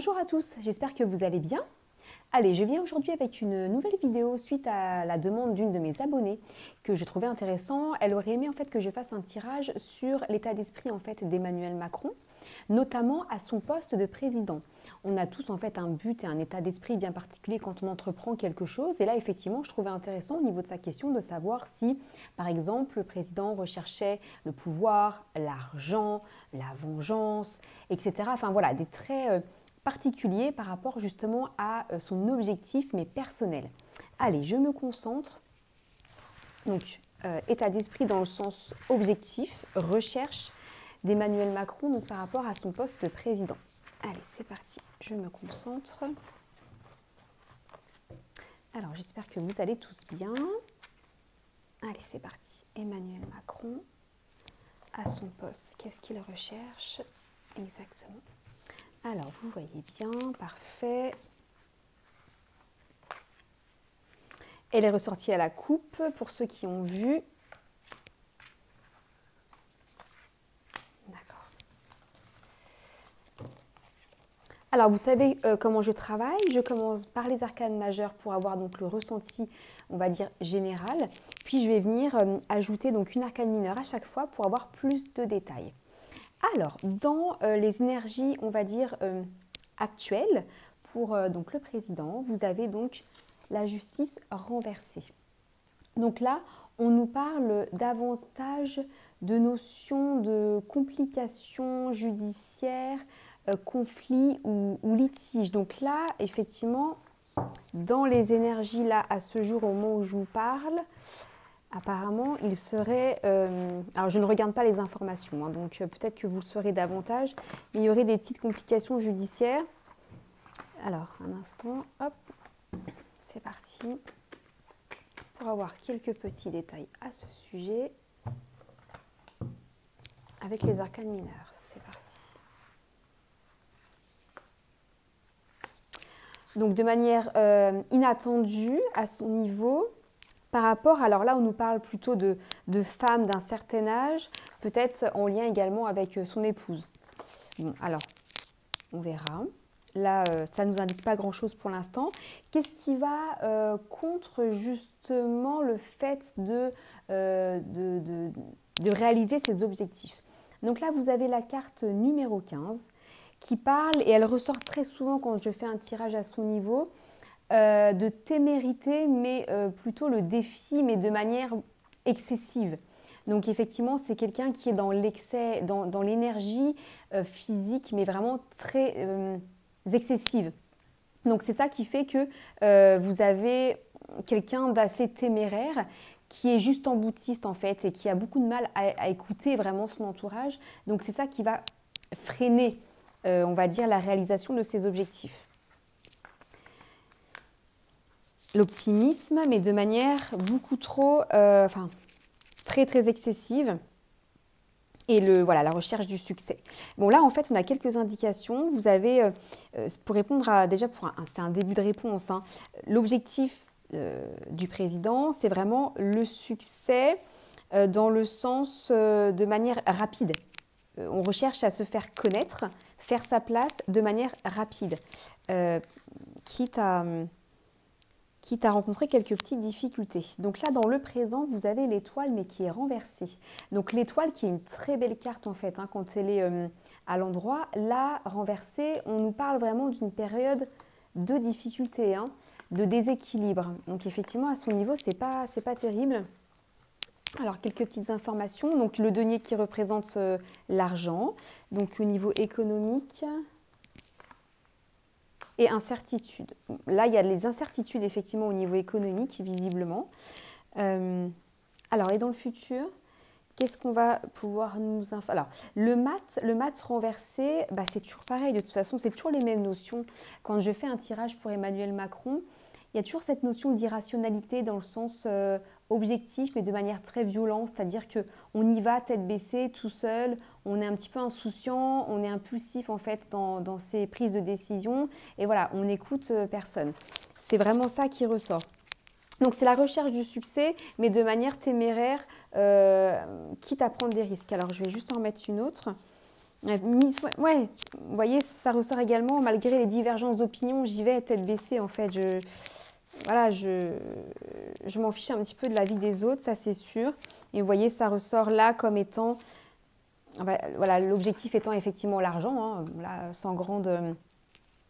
Bonjour à tous, j'espère que vous allez bien. Allez, je viens aujourd'hui avec une nouvelle vidéo suite à la demande d'une de mes abonnées que je trouvais intéressant. Elle aurait aimé en fait que je fasse un tirage sur l'état d'esprit en fait d'Emmanuel Macron, notamment à son poste de président. On a tous en fait un but et un état d'esprit bien particulier quand on entreprend quelque chose. Et là, effectivement, je trouvais intéressant au niveau de sa question de savoir si, par exemple, le président recherchait le pouvoir, l'argent, la vengeance, etc. Enfin voilà, des traits particulier par rapport justement à son objectif mais personnel. Allez, je me concentre. Donc, état d'esprit dans le sens objectif, recherche d'Emmanuel Macron donc par rapport à son poste de président. Allez, c'est parti, je me concentre. Alors, j'espère que vous allez tous bien. Allez, c'est parti. Emmanuel Macron, à son poste, qu'est-ce qu'il recherche exactement? Alors, vous voyez bien, parfait. Elle est ressortie à la coupe, pour ceux qui ont vu. D'accord. Alors, vous savez comment je travaille. Je commence par les arcanes majeures pour avoir donc le ressenti, on va dire, général. Puis, je vais venir ajouter donc une arcane mineure à chaque fois pour avoir plus de détails. Alors, dans les énergies, on va dire, actuelles, pour donc le président, vous avez donc la justice renversée. Donc là, on nous parle davantage de notions de complications judiciaires, conflits ou litiges. Donc là, effectivement, dans les énergies là, à ce jour, au moment où je vous parle, apparemment, il serait... alors, je ne regarde pas les informations, hein, donc peut-être que vous le saurez davantage, mais il y aurait des petites complications judiciaires. Alors, un instant, hop, c'est parti. Pour avoir quelques petits détails à ce sujet, avec les arcanes mineures, c'est parti. Donc, de manière inattendue à son niveau, par rapport, alors là, on nous parle plutôt de femmes d'un certain âge, peut-être en lien également avec son épouse. Bon, alors, on verra. Là, ça ne nous indique pas grand-chose pour l'instant. Qu'est-ce qui va contre justement le fait de réaliser ses objectifs? Donc là, vous avez la carte numéro 15 qui parle, et elle ressort très souvent quand je fais un tirage à son niveau, de témérité, mais plutôt le défi, mais de manière excessive. Donc effectivement, c'est quelqu'un qui est dans l'excès, dans l'énergie physique, mais vraiment très excessive. Donc c'est ça qui fait que vous avez quelqu'un d'assez téméraire qui est juste en boutiste en fait et qui a beaucoup de mal à écouter vraiment son entourage. Donc c'est ça qui va freiner, on va dire, la réalisation de ses objectifs. L'optimisme, mais de manière beaucoup trop, très excessive. Et voilà, la recherche du succès. Bon, là, en fait, on a quelques indications. Vous avez, pour répondre à, déjà, c'est un début de réponse, hein, l'objectif du président, c'est vraiment le succès dans le sens de manière rapide. On recherche à se faire connaître, faire sa place de manière rapide, quitte à rencontrer quelques petites difficultés. Donc là, dans le présent, vous avez l'étoile, mais qui est renversée. Donc l'étoile, qui est une très belle carte, en fait, hein, quand elle est à l'endroit. Là, renversée, on nous parle vraiment d'une période de difficulté, hein, de déséquilibre. Donc effectivement, à son niveau, c'est pas terrible. Alors, quelques petites informations. Donc le denier qui représente l'argent. Donc au niveau économique... et incertitude. Là, il y a les incertitudes effectivement au niveau économique, visiblement. Alors, et dans le futur, qu'est-ce qu'on va pouvoir nous informer? Alors, le mat renversé, bah, c'est toujours pareil. De toute façon, c'est toujours les mêmes notions. Quand je fais un tirage pour Emmanuel Macron, il y a toujours cette notion d'irrationalité dans le sens objectif, mais de manière très violente, c'est-à-dire qu'on y va tête baissée, tout seul, on est un petit peu insouciant, on est impulsif en fait dans ses prises de décision, et voilà, on n'écoute personne. C'est vraiment ça qui ressort. Donc c'est la recherche du succès, mais de manière téméraire, quitte à prendre des risques. Alors je vais juste en remettre une autre. Ouais, vous voyez, ça ressort également, malgré les divergences d'opinion, j'y vais tête baissée en fait. Voilà, je m'en fiche un petit peu de la vie des autres, ça c'est sûr. Et vous voyez, ça ressort là comme étant, voilà, l'objectif étant effectivement l'argent, hein, là, sans grande,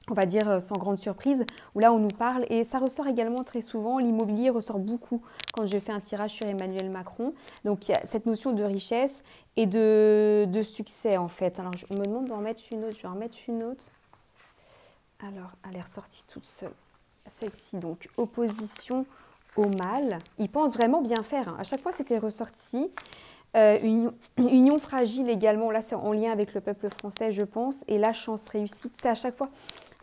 on va dire sans grande surprise, où là on nous parle. Et ça ressort également très souvent, l'immobilier ressort beaucoup quand je fais un tirage sur Emmanuel Macron. Donc il y a cette notion de richesse et de succès en fait. Alors on me demande d'en mettre une autre, je vais en mettre une autre. Alors elle est ressortie toute seule. Celle-ci donc, opposition au mal. Il pense vraiment bien faire, hein. À chaque fois c'était ressorti. Union fragile également, là c'est en lien avec le peuple français je pense. Et la chance réussite, c'est à chaque fois...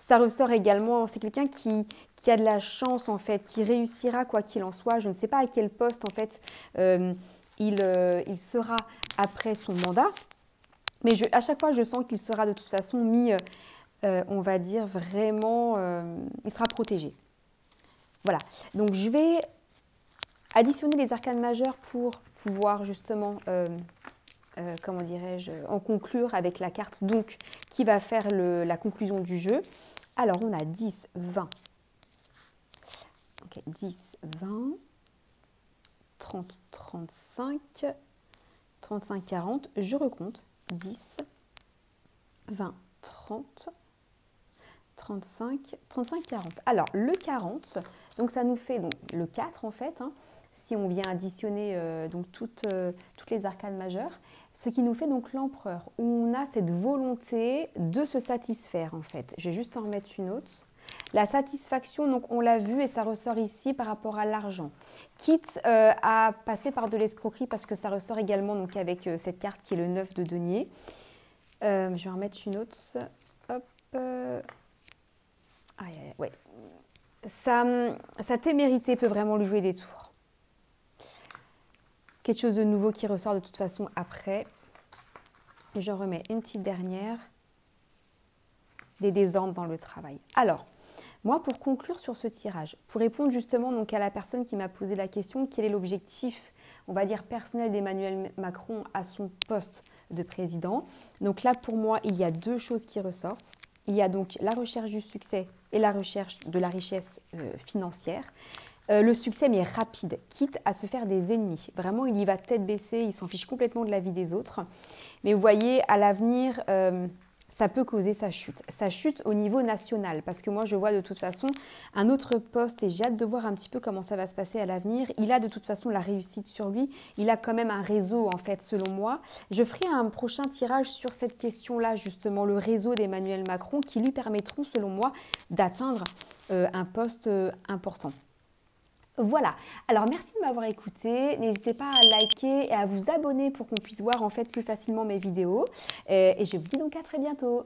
Ça ressort également, c'est quelqu'un qui a de la chance en fait, qui réussira quoi qu'il en soit. Je ne sais pas à quel poste en fait il sera après son mandat. Mais à chaque fois je sens qu'il sera de toute façon mis, on va dire vraiment, il sera protégé. Voilà, donc je vais additionner les arcanes majeures pour pouvoir justement, comment dirais-je, en conclure avec la carte donc qui va faire la conclusion du jeu. Alors, on a 10, 20. Ok, 10, 20, 30, 35, 35, 40. Je recompte. 10, 20, 30, 35, 35, 40. Alors, le 40, donc ça nous fait donc, le 4 en fait, hein, si on vient additionner donc toutes les arcanes majeures. Ce qui nous fait donc l'empereur, où on a cette volonté de se satisfaire en fait. Je vais juste en remettre une autre. La satisfaction, donc on l'a vu et ça ressort ici par rapport à l'argent. Quitte à passer par de l'escroquerie parce que ça ressort également donc avec cette carte qui est le 9 de denier. Je vais en remettre une autre. Hop. Ouais. Sa témérité peut vraiment lui jouer des tours. Quelque chose de nouveau qui ressort de toute façon après. Je remets une petite dernière. Des désordres dans le travail. Alors, moi, pour conclure sur ce tirage, pour répondre justement donc à la personne qui m'a posé la question, quel est l'objectif, on va dire, personnel d'Emmanuel Macron à son poste de président. Donc là, pour moi, il y a deux choses qui ressortent. Il y a donc la recherche du succès et la recherche de la richesse financière. Le succès, mais rapide, quitte à se faire des ennemis. Vraiment, il y va tête baissée, il s'en fiche complètement de la vie des autres. Mais vous voyez, à l'avenir, ça peut causer sa chute. Sa chute au niveau national, parce que moi, je vois de toute façon un autre poste et j'ai hâte de voir un petit peu comment ça va se passer à l'avenir. Il a de toute façon la réussite sur lui. Il a quand même un réseau, en fait, selon moi. Je ferai un prochain tirage sur cette question-là, justement, le réseau d'Emmanuel Macron, qui lui permettront, selon moi, d'atteindre un poste important. Voilà, alors merci de m'avoir écouté, n'hésitez pas à liker et à vous abonner pour qu'on puisse voir en fait plus facilement mes vidéos. Et je vous dis donc à très bientôt.